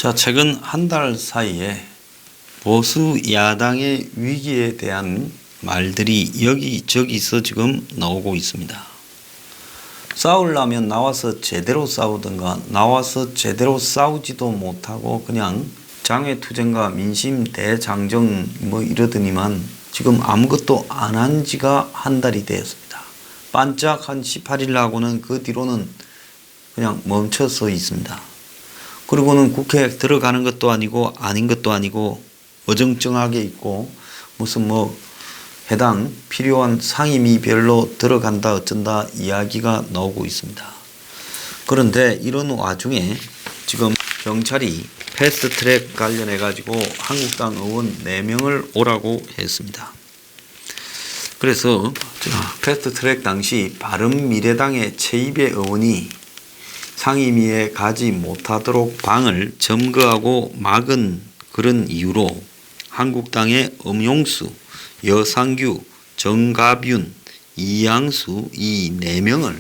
자, 최근 한 달 사이에 보수 야당의 위기에 대한 말들이 여기저기서 지금 나오고 있습니다. 싸우려면 나와서 제대로 싸우든가 나와서 제대로 싸우지도 못하고 그냥 장외투쟁과 민심 대장정 뭐 이러더니만 지금 아무것도 안 한 지가 한 달이 되었습니다. 반짝 한 18일 하고는 그 뒤로는 그냥 멈춰서 있습니다. 그리고는 국회에 들어가는 것도 아니고 아닌 것도 아니고 어정쩡하게 있고 무슨 뭐 해당 필요한 상임위별로 들어간다 어쩐다 이야기가 나오고 있습니다. 그런데 이런 와중에 지금 경찰이 패스트트랙 관련해 가지고 한국당 의원 4명을 오라고 했습니다. 그래서 패스트트랙 당시 바른미래당의 최입의 의원이 상임위에 가지 못하도록 방을 점거하고 막은 그런 이유로 한국당의 엄용수, 여상규, 정가윤, 이양수 이 4명을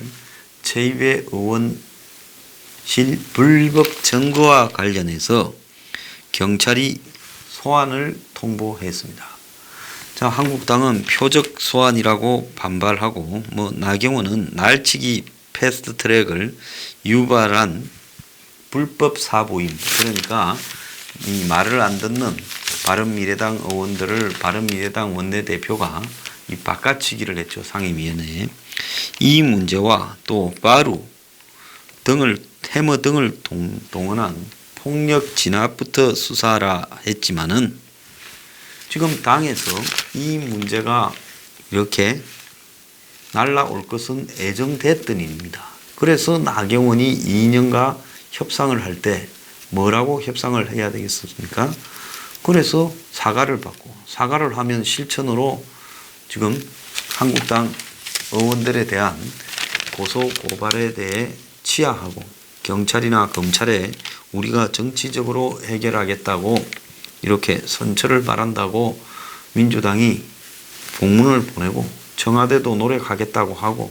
최입의 의원실 불법 점거와 관련해서 경찰이 소환을 통보했습니다. 자, 한국당은 표적 소환이라고 반발하고 나경원은 날치기 패스트트랙을 유발한 불법 사보임, 그러니까 이 말을 안 듣는 바른미래당 의원들을 바른미래당 원내대표가 이 바꿔치기를 했죠. 상임위원회에. 이 문제와 또 바로 해머 등을 동원한 폭력 진압부터 수사하라 했지만은 지금 당에서 이 문제가 이렇게 날라올 것은 예정됐던 일입니다. 그래서 나경원이 이인영과 협상을 할 때 뭐라고 협상을 해야 되겠습니까? 그래서 사과를 받고 사과를 하면 실천으로 지금 한국당 의원들에 대한 고소 고발에 대해 취하하고 경찰이나 검찰에 우리가 정치적으로 해결하겠다고 이렇게 선처를 바란다고 민주당이 공문을 보내고 청와대도 노력하겠다고 하고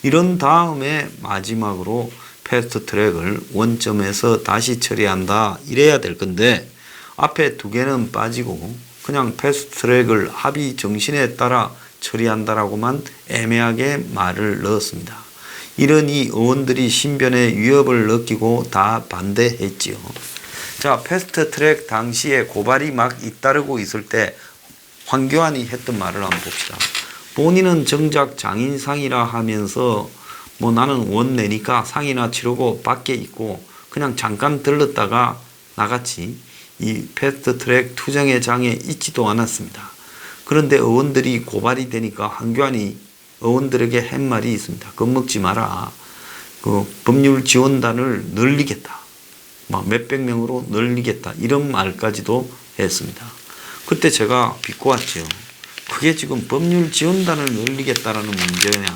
이런 다음에 마지막으로 패스트트랙을 원점에서 다시 처리한다 이래야 될 건데 앞에 2개는 빠지고 그냥 패스트트랙을 합의 정신에 따라 처리한다라고만 애매하게 말을 넣었습니다. 이러니 의원들이 신변에 위협을 느끼고 다 반대했지요. 자, 패스트트랙 당시에 고발이 막 잇따르고 있을 때 황교안이 했던 말을 한번 봅시다. 본인은 정작 장인상이라 하면서 나는 원 내니까 상이나 치르고 밖에 있고 그냥 잠깐 들렀다가 나갔지 이 패스트트랙 투쟁의 장에 있지도 않았습니다. 그런데 의원들이 고발이 되니까 황교안이 의원들에게 한 말이 있습니다. 겁먹지 마라. 그 법률 지원단을 늘리겠다. 몇백 명으로 늘리겠다. 이런 말까지도 했습니다. 그때 제가 비꼬았죠. 그게 지금 법률 지원단을 늘리겠다라는 문제냐.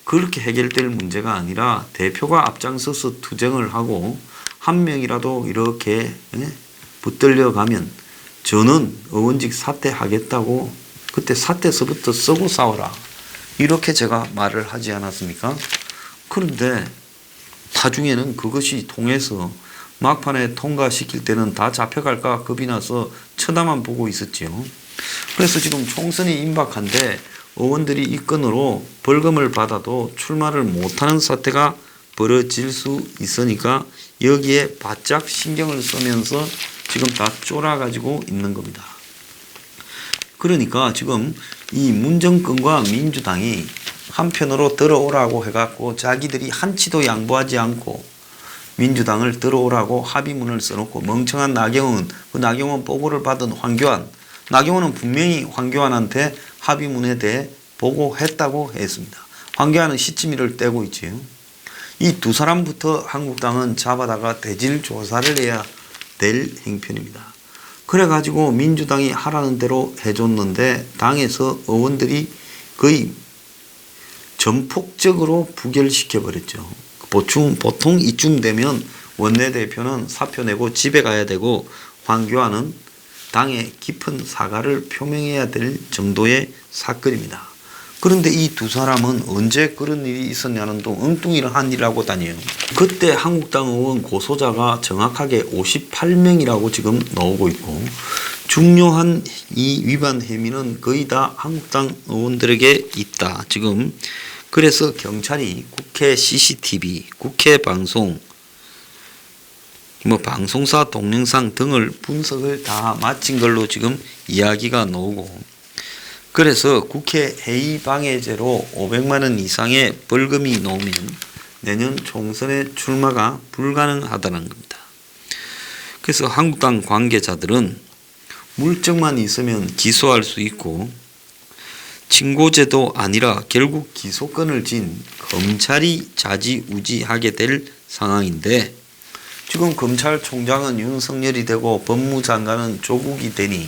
그렇게 해결될 문제가 아니라 대표가 앞장서서 투쟁을 하고 한 명이라도 이렇게 붙들려 가면 저는 의원직 사퇴하겠다고 그때 사퇴서부터 쓰고 싸워라. 이렇게 제가 말을 하지 않았습니까? 그런데 나중에는 그것이 통해서 막판에 통과시킬 때는 다 잡혀갈까 겁이 나서 쳐다만 보고 있었지요. 그래서 지금 총선이 임박한데 의원들이 이 건으로 벌금을 받아도 출마를 못하는 사태가 벌어질 수 있으니까 여기에 바짝 신경을 쓰면서 지금 다 쫄아가지고 있는 겁니다. 그러니까 지금 이 문정권과 민주당이 한편으로 들어오라고 해갖고 자기들이 한치도 양보하지 않고 민주당을 들어오라고 합의문을 써놓고 멍청한 나경원, 그 나경원 보고를 받은 황교안, 나경원은 분명히 황교안한테 합의문에 대해 보고했다고 했습니다. 황교안은 시치미를 떼고 있지요. 이 2사람부터 한국당은 잡아다가 대질 조사를 해야 될 형편입니다. 그래가지고 민주당이 하라는 대로 해줬는데 당에서 의원들이 거의 전폭적으로 부결시켜버렸죠. 보통 이쯤 되면 원내대표는 사표 내고 집에 가야 되고 황교안은 당에 깊은 사과를 표명해야 될 정도의 사건입니다. 그런데 이 두 사람은 언제 그런 일이 있었냐는 둥 엉뚱이를 한 일을 하고 다녀요. 그때 한국당 의원 고소자가 정확하게 58명이라고 지금 나오고 있고, 중요한 이 위반 혐의는 거의 다 한국당 의원들에게 있다. 지금 그래서 경찰이 국회 CCTV, 국회 방송, 방송사 동영상 등을 분석을 다 마친 걸로 지금 이야기가 나오고, 그래서 국회 회의 방해죄로 500만 원 이상의 벌금이 나오면 내년 총선에 출마가 불가능하다는 겁니다. 그래서 한국당 관계자들은 물증만 있으면 기소할 수 있고, 친고죄도 아니라 결국 기소권을 쥔 검찰이 좌지우지하게 될 상황인데, 지금 검찰총장은 윤석열이 되고 법무장관은 조국이 되니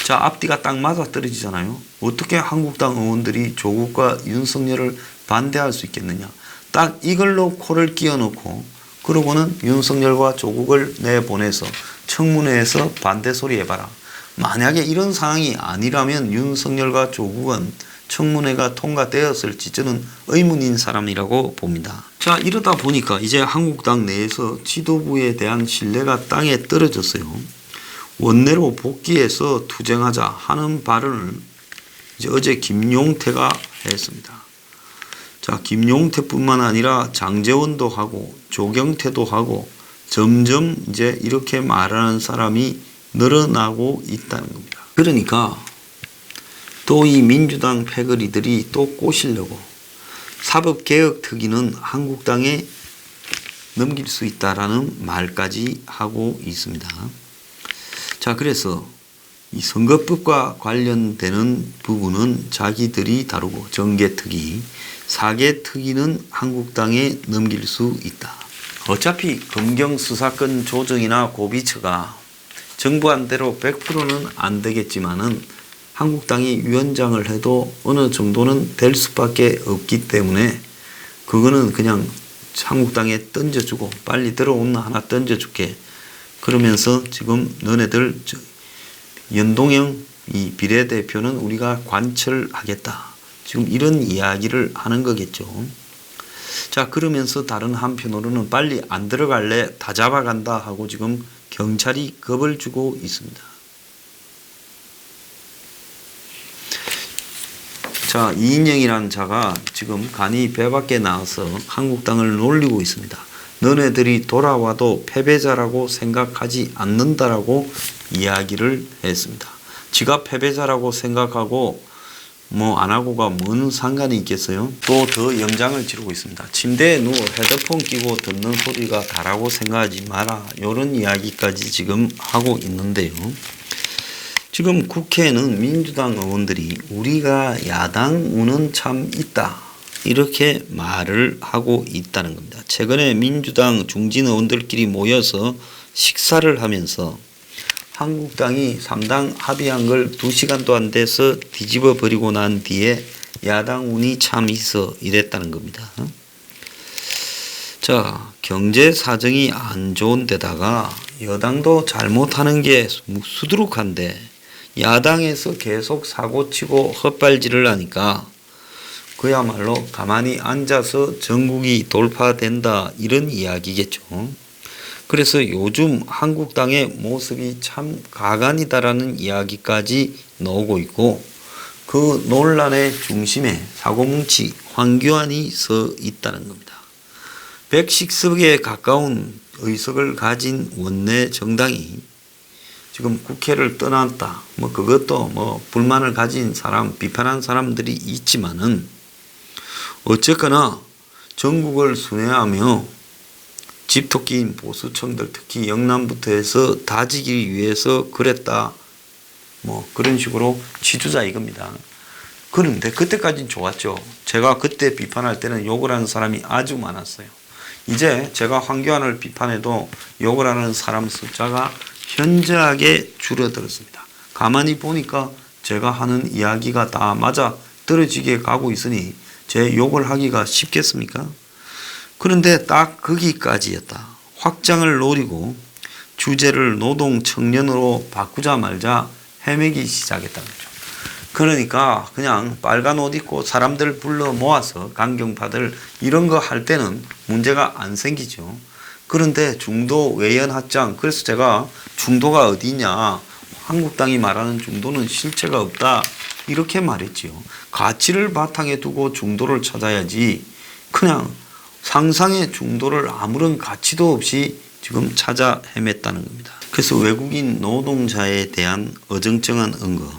자, 앞뒤가 딱 맞아 떨어지잖아요. 어떻게 한국당 의원들이 조국과 윤석열을 반대할 수 있겠느냐. 딱 이걸로 코를 끼워놓고 그러고는 윤석열과 조국을 내보내서 청문회에서 반대 소리 해봐라. 만약에 이런 상황이 아니라면 윤석열과 조국은 청문회가 통과되었을지 저는 의문인 사람이라고 봅니다. 자, 이러다 보니까 이제 한국당 내에서 지도부에 대한 신뢰가 땅에 떨어졌어요. 원내로 복귀해서 투쟁하자 하는 발언을 이제 어제 김용태가 했습니다. 자, 김용태뿐만 아니라 장제원도 하고 조경태도 하고 점점 이제 이렇게 말하는 사람이 늘어나고 있다는 겁니다. 그러니까 또 이 민주당 패거리들이 또 꼬시려고 사법개혁 특위는 한국당에 넘길 수 있다라는 말까지 하고 있습니다. 자, 그래서 이 선거법과 관련되는 부분은 자기들이 다루고 정계특위, 사개특위는 한국당에 넘길 수 있다. 어차피 검경 수사권 조정이나 고비처가 정부안대로 100%는 안 되겠지만은 한국당이 위원장을 해도 어느 정도는 될 수밖에 없기 때문에 그거는 그냥 한국당에 던져주고 빨리 들어오나 하나 던져줄게. 그러면서 지금 너네들 연동형 이 비례대표는 우리가 관철하겠다. 지금 이런 이야기를 하는 거겠죠. 자, 그러면서 다른 한편으로는 빨리 안 들어갈래 다 잡아간다 하고 지금 경찰이 겁을 주고 있습니다. 자, 이인영이라는 자가 지금 간이 배 밖에 나와서 한국당을 놀리고 있습니다. 너네들이 돌아와도 패배자라고 생각하지 않는다라고 이야기를 했습니다. 지가 패배자라고 생각하고 안 하고가 뭔 상관이 있겠어요? 또 더 연장을 지르고 있습니다. 침대에 누워 헤드폰 끼고 듣는 소리가 다라고 생각하지 마라. 이런 이야기까지 지금 하고 있는데요. 지금 국회에는 민주당 의원들이 우리가 야당 운은 참 있다. 이렇게 말을 하고 있다는 겁니다. 최근에 민주당 중진 의원들끼리 모여서 식사를 하면서 한국당이 3당 합의한 걸 2시간도 안 돼서 뒤집어 버리고 난 뒤에 야당 운이 참 있어 이랬다는 겁니다. 자, 경제 사정이 안 좋은 데다가 여당도 잘못하는 게 수두룩한데 야당에서 계속 사고치고 헛발질을 하니까 그야말로 가만히 앉아서 전국이 돌파된다 이런 이야기겠죠. 그래서 요즘 한국당의 모습이 참 가관이다라는 이야기까지 나오고 있고 그 논란의 중심에 사고뭉치 황교안이 서 있다는 겁니다. 110석에 가까운 의석을 가진 원내 정당이 지금 국회를 떠났다. 그것도 불만을 가진 사람, 비판한 사람들이 있지만은 어쨌거나 전국을 순회하며 집토끼인 보수층들 특히 영남부터 해서 다지기 위해서 그랬다. 그런 식으로 치주자 이겁니다. 그런데 그때까지는 좋았죠. 제가 그때 비판할 때는 욕을 하는 사람이 아주 많았어요. 이제 제가 황교안을 비판해도 욕을 하는 사람 숫자가 현저하게 줄어들었습니다. 가만히 보니까 제가 하는 이야기가 다 맞아 떨어지게 가고 있으니 제 욕을 하기가 쉽겠습니까? 그런데 딱 거기까지였다. 확장을 노리고 주제를 노동 청년으로 바꾸자 말자 헤매기 시작했다는 거죠. 그러니까 그냥 빨간 옷 입고 사람들 불러 모아서 강경파들 이런 거 할 때는 문제가 안 생기죠. 그런데 중도 외연 확장, 그래서 제가 중도가 어디냐, 한국당이 말하는 중도는 실체가 없다 이렇게 말했지요. 가치를 바탕에 두고 중도를 찾아야지 그냥 상상의 중도를 아무런 가치도 없이 지금 찾아 헤맸다는 겁니다. 그래서 외국인 노동자에 대한 어정쩡한 언급,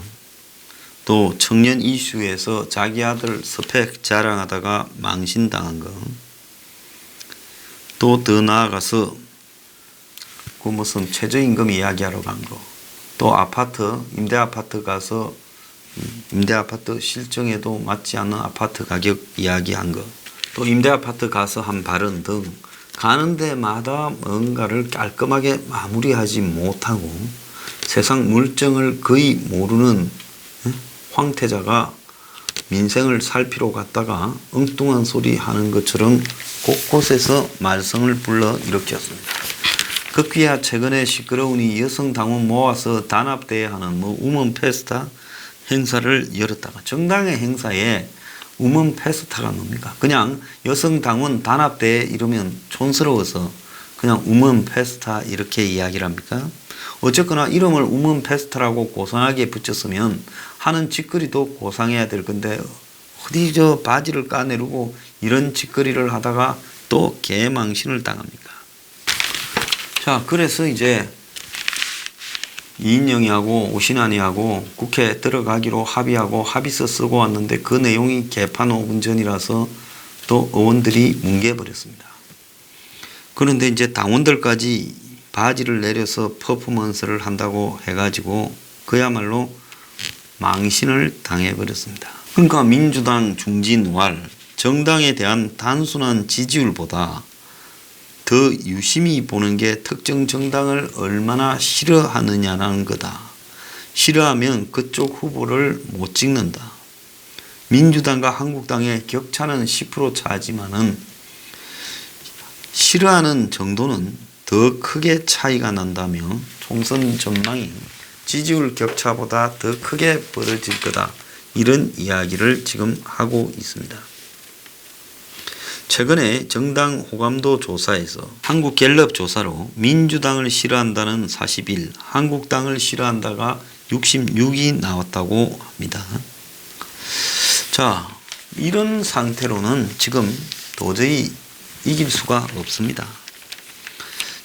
또 청년 이슈에서 자기 아들 스펙 자랑하다가 망신당한 거, 또 더 나아가서 그 무슨 최저임금 이야기하러 간 거, 또 아파트, 임대아파트 가서 임대아파트 실정에도 맞지 않는 아파트 가격 이야기한 거, 또 임대아파트 가서 한 발언 등 가는 데마다 뭔가를 깔끔하게 마무리하지 못하고 세상 물정을 거의 모르는 황태자가 민생을 살피러 갔다가 엉뚱한 소리 하는 것처럼 곳곳에서 말썽을 불러 일으켰습니다. 극기야 최근에 시끄러우니 여성 당원 모아서 단합대회 하는 우먼 페스타 행사를 열었다가, 정당의 행사에 우먼 페스타가 뭡니까? 그냥 여성 당원 단합대회 이러면 촌스러워서 그냥 우먼 페스타 이렇게 이야기를 합니까? 어쨌거나 이름을 우먼 페스타라고 고상하게 붙였으면 하는 짓거리도 고상해야 될 건데 어디 저 바지를 까내리고 이런 짓거리를 하다가 또 개망신을 당합니까? 자, 그래서 이제 이인영이하고 오신환이하고 국회 들어가기로 합의하고 합의서 쓰고 왔는데 그 내용이 개판 5분 전이라서 또 의원들이 뭉개버렸습니다. 그런데 이제 당원들까지 바지를 내려서 퍼포먼스를 한다고 해가지고 그야말로 망신을 당해버렸습니다. 그러니까 민주당 중진왈, 정당에 대한 단순한 지지율보다 더 유심히 보는 게 특정 정당을 얼마나 싫어하느냐는 거다. 싫어하면 그쪽 후보를 못 찍는다. 민주당과 한국당의 격차는 10% 차지만은 싫어하는 정도는 더 크게 차이가 난다며 총선 전망이 지지율 격차보다 더 크게 벌어질 거다. 이런 이야기를 지금 하고 있습니다. 최근에 정당 호감도 조사에서 한국갤럽 조사로 민주당을 싫어한다는 41, 한국당을 싫어한다가 66이 나왔다고 합니다. 자, 이런 상태로는 지금 도저히 이길 수가 없습니다.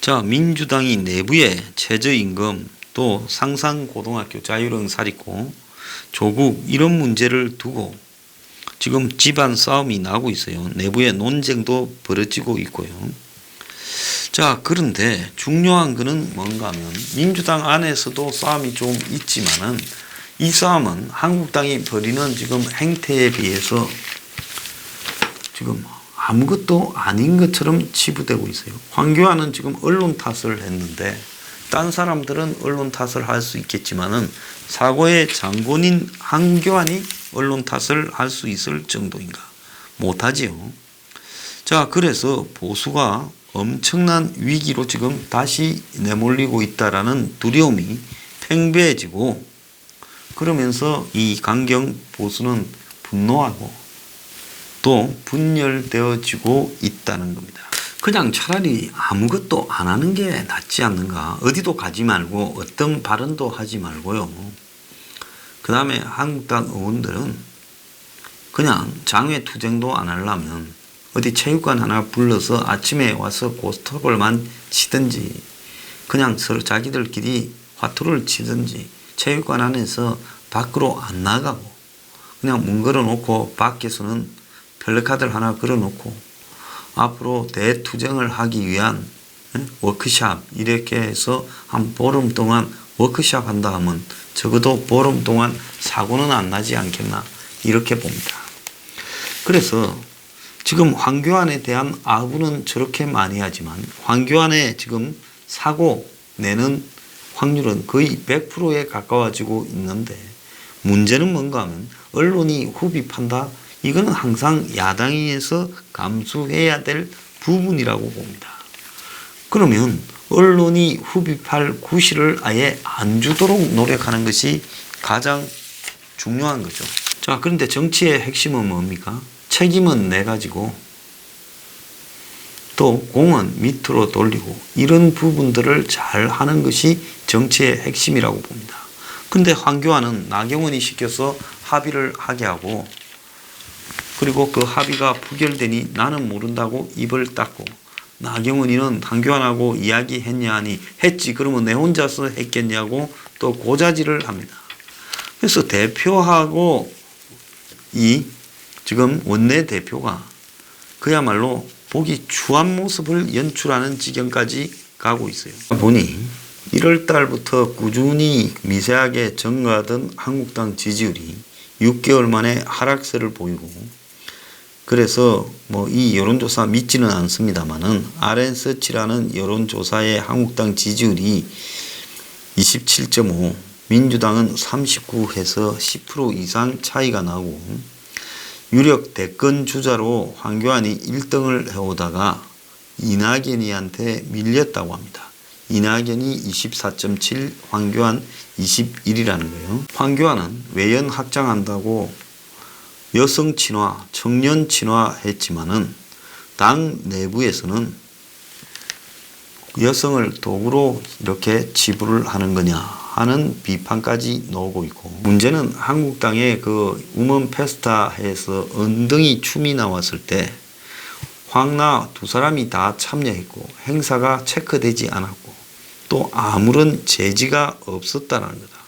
자, 민주당이 내부에 최저임금, 또 상상고등학교 자율형 사립고, 조국 이런 문제를 두고 지금 집안 싸움이 나고 있어요. 내부의 논쟁도 벌어지고 있고요. 자, 그런데 중요한 거는 뭔가 하면 민주당 안에서도 싸움이 좀 있지만은 이 싸움은 한국당이 벌이는 지금 행태에 비해서 지금 아무것도 아닌 것처럼 치부되고 있어요. 황교안은 지금 언론 탓을 했는데 딴 사람들은 언론 탓을 할 수 있겠지만은 사고의 장본인 황교안이 언론 탓을 할 수 있을 정도인가? 못하지요. 자, 그래서 보수가 엄청난 위기로 지금 다시 내몰리고 있다라는 두려움이 팽배해지고, 그러면서 이 강경 보수는 분노하고 또 분열되어지고 있다는 겁니다. 그냥 차라리 아무것도 안 하는 게 낫지 않는가. 어디도 가지 말고 어떤 발언도 하지 말고요. 그 다음에 한국당 의원들은 그냥 장외투쟁도 안 하려면 어디 체육관 하나 불러서 아침에 와서 고스톱을만 치든지 그냥 서로 자기들끼리 화투를 치든지 체육관 안에서 밖으로 안 나가고 그냥 문 걸어놓고 밖에서는 플래카드를 하나 걸어놓고 앞으로 대투쟁을 하기 위한 워크샵 이렇게 해서 한 보름 동안 워크샵 한다 하면 적어도 보름 동안 사고는 안 나지 않겠나 이렇게 봅니다. 그래서 지금 황교안에 대한 아부는 저렇게 많이 하지만 황교안의 지금 사고 내는 확률은 거의 100%에 가까워지고 있는데 문제는 뭔가 하면 언론이 후비판다. 이거는 항상 야당에서 감수해야 될 부분이라고 봅니다. 그러면 언론이 후비팔 구실을 아예 안 주도록 노력하는 것이 가장 중요한 거죠. 자, 그런데 정치의 핵심은 뭡니까? 책임은 내 가지고 또 공은 밑으로 돌리고 이런 부분들을 잘 하는 것이 정치의 핵심이라고 봅니다. 근데 황교안은 나경원이 시켜서 합의를 하게 하고 그리고 그 합의가 부결되니 나는 모른다고 입을 닫고 나경원이는 황교안하고 이야기했냐 하니 했지 그러면 내 혼자서 했겠냐고 또 고자질을 합니다. 그래서 대표하고 이 지금 원내대표가 그야말로 보기 추한 모습을 연출하는 지경까지 가고 있어요. 보니 1월 달부터 꾸준히 미세하게 증가하던 한국당 지지율이 6개월 만에 하락세를 보이고 그래서 뭐 이 여론조사 믿지는 않습니다만은 RN서치라는 여론조사의 한국당 지지율이 27.5, 민주당은 39해서 10% 이상 차이가 나고 유력 대권 주자로 황교안이 1등을 해오다가 이낙연이한테 밀렸다고 합니다. 이낙연이 24.7, 황교안 21이라는 거예요. 황교안은 외연 확장한다고 여성 친화, 청년 친화 했지만은 당 내부에서는 여성을 도구로 이렇게 지불을 하는 거냐 하는 비판까지 나오고 있고 문제는 한국당의 그 우먼 페스타에서 언등이 춤이 나왔을 때 황나 두 사람이 다 참여했고 행사가 체크되지 않았고 또 아무런 제지가 없었다는 거다.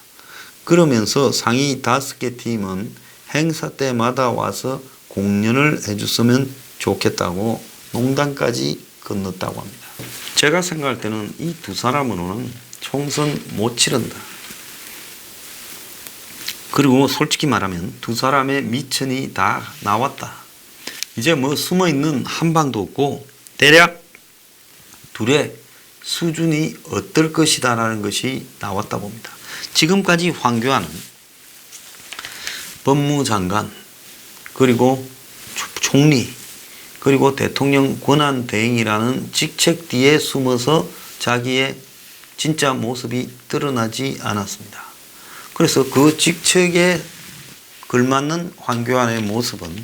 그러면서 상위 5개 팀은 행사 때마다 와서 공연을 해줬으면 좋겠다고 농담까지 건넜다고 합니다. 제가 생각할 때는 이 두 사람으로는 총선 못 치른다. 그리고 솔직히 말하면 두 사람의 미천이 다 나왔다. 이제 뭐 숨어있는 한방도 없고 대략 둘의 수준이 어떨 것이다 라는 것이 나왔다 봅니다. 지금까지 황교안은 법무장관 그리고 총리 그리고 대통령 권한대행이라는 직책 뒤에 숨어서 자기의 진짜 모습이 드러나지 않았습니다. 그래서 그 직책에 걸맞는 황교안의 모습은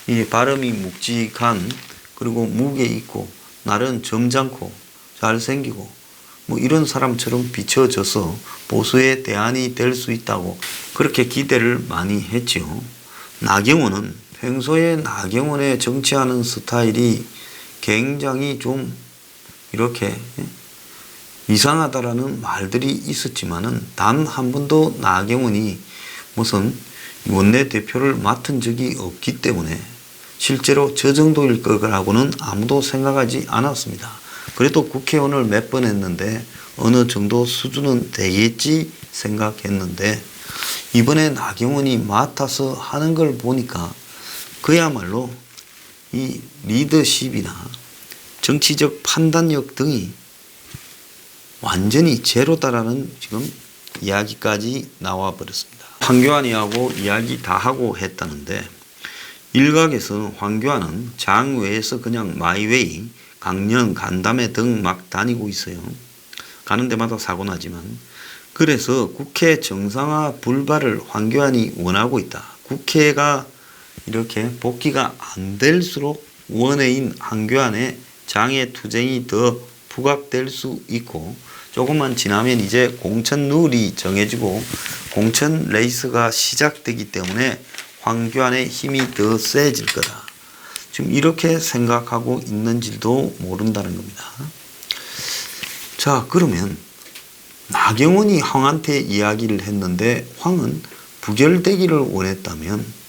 이 발음이 묵직한 그리고 무게 있고 날은 점잖고 잘생기고 뭐 이런 사람처럼 비춰져서 보수의 대안이 될 수 있다고 그렇게 기대를 많이 했지요. 나경원은 평소에 나경원의 정치하는 스타일이 굉장히 좀 이렇게 이상하다라는 말들이 있었지만은 단 한 번도 나경원이 무슨 원내대표를 맡은 적이 없기 때문에 실제로 저 정도일 거라고는 아무도 생각하지 않았습니다. 그래도 국회의원을 몇 번 했는데 어느 정도 수준은 되겠지 생각했는데 이번에 나경원이 맡아서 하는 걸 보니까 그야말로 이 리더십이나 정치적 판단력 등이 완전히 제로다라는 지금 이야기까지 나와 버렸습니다. 황교안이하고 이야기 다 하고 했다는데 일각에서 황교안은 장 외에서 그냥 마이웨이, 강령, 간담회 등 막 다니고 있어요. 가는 데마다 사고 나지만 그래서 국회 정상화 불발을 황교안이 원하고 있다. 국회가 이렇게 복귀가 안 될수록 원외인 황교안의 장애 투쟁이 더 부각될 수 있고 조금만 지나면 이제 공천 룰이 정해지고 공천 레이스가 시작되기 때문에 황교안의 힘이 더 세질 거다. 지금 이렇게 생각하고 있는지도 모른다는 겁니다. 자, 그러면 나경원이 황한테 이야기를 했는데 황은 부결되기를 원했다면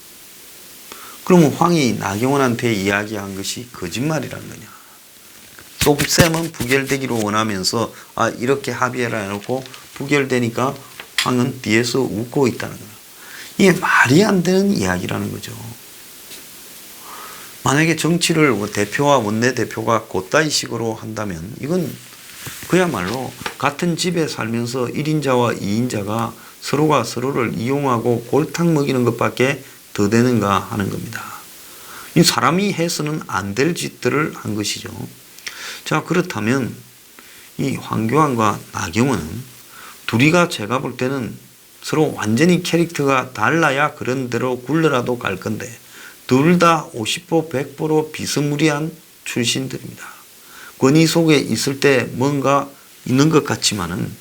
그러면 황이 나경원한테 이야기한 것이 거짓말이라는 거냐. 소급셈은 부결되기를 원하면서 이렇게 합의해라 해놓고 부결되니까 황은 뒤에서 웃고 있다는 거야. 이게 말이 안 되는 이야기라는 거죠. 만약에 정치를 대표와 원내대표가 그따위식으로 한다면 이건 그야말로 같은 집에 살면서 1인자와 2인자가 서로가 서로를 이용하고 골탕 먹이는 것밖에 더 되는가 하는 겁니다. 이 사람이 해서는 안 될 짓들을 한 것이죠. 자, 그렇다면 이 황교안과 나경원은 둘이가 제가 볼 때는 서로 완전히 캐릭터가 달라야 그런 대로 굴러라도 갈 건데 둘 다 50보 100보로 비스무리한 출신들입니다. 권위 속에 있을 때 뭔가 있는 것 같지만은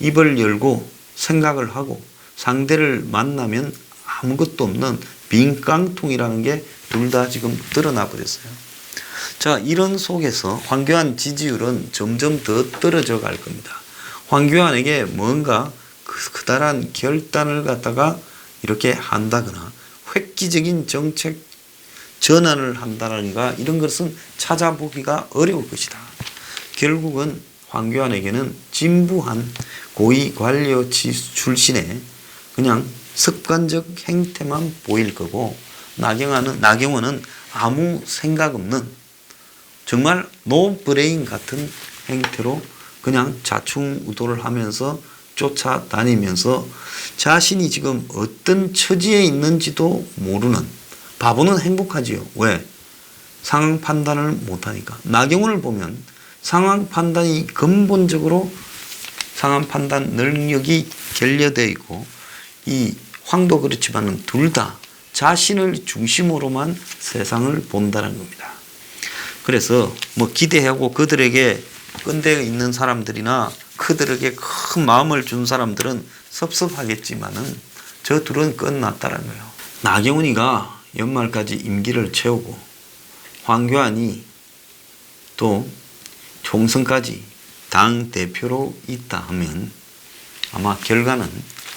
입을 열고 생각을 하고 상대를 만나면 아무것도 없는 빈 깡통이라는 게 둘 다 지금 드러나 버렸어요. 자, 이런 속에서 황교안 지지율은 점점 더 떨어져 갈 겁니다. 황교안에게 뭔가 커다란 결단을 갖다가 이렇게 한다거나 획기적인 정책 전환을 한다든가 이런 것은 찾아보기가 어려울 것이다. 결국은 황교안에게는 진부한 고위 관료 출신의 그냥 습관적 행태만 보일 거고 나경원은 아무 생각 없는 정말 노브레인 같은 행태로 그냥 좌충우돌을 하면서 쫓아다니면서 자신이 지금 어떤 처지에 있는지도 모르는 바보는 행복하지요. 왜? 상황 판단을 못하니까. 나경원을 보면 상황 판단이 근본적으로 상황 판단 능력이 결여되어 있고 이 황도 그렇지만 둘 다 자신을 중심으로만 세상을 본다는 겁니다. 그래서 뭐 기대하고 그들에게 끈대 있는 사람들이나 그들에게 큰 마음을 준 사람들은 섭섭하겠지만은 저 둘은 끝났다는 거예요. 나경원이가 연말까지 임기를 채우고 황교안이 또 총선까지 당 대표로 있다 하면 아마 결과는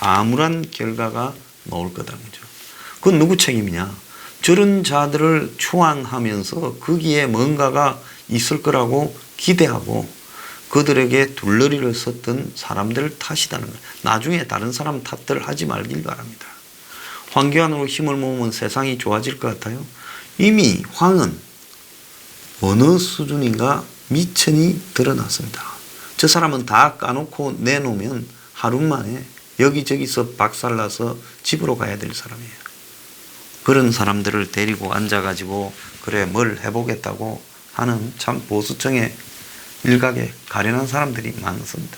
암울한 결과가 나올 거다는 거죠. 그건 누구 책임이냐? 저런 자들을 추앙하면서 거기에 뭔가가 있을 거라고 기대하고 그들에게 둘러리를 썼던 사람들 탓이라는 거예요. 나중에 다른 사람 탓들 하지 말길 바랍니다. 황교안으로 힘을 모으면 세상이 좋아질 것 같아요? 이미 황은 어느 수준인가 미천이 드러났습니다. 저 사람은 다 까놓고 내놓으면 하루 만에 여기저기서 박살나서 집으로 가야 될 사람이에요. 그런 사람들을 데리고 앉아가지고 그래 뭘 해보겠다고 하는 참 보수층의 일각에 가련한 사람들이 많습니다.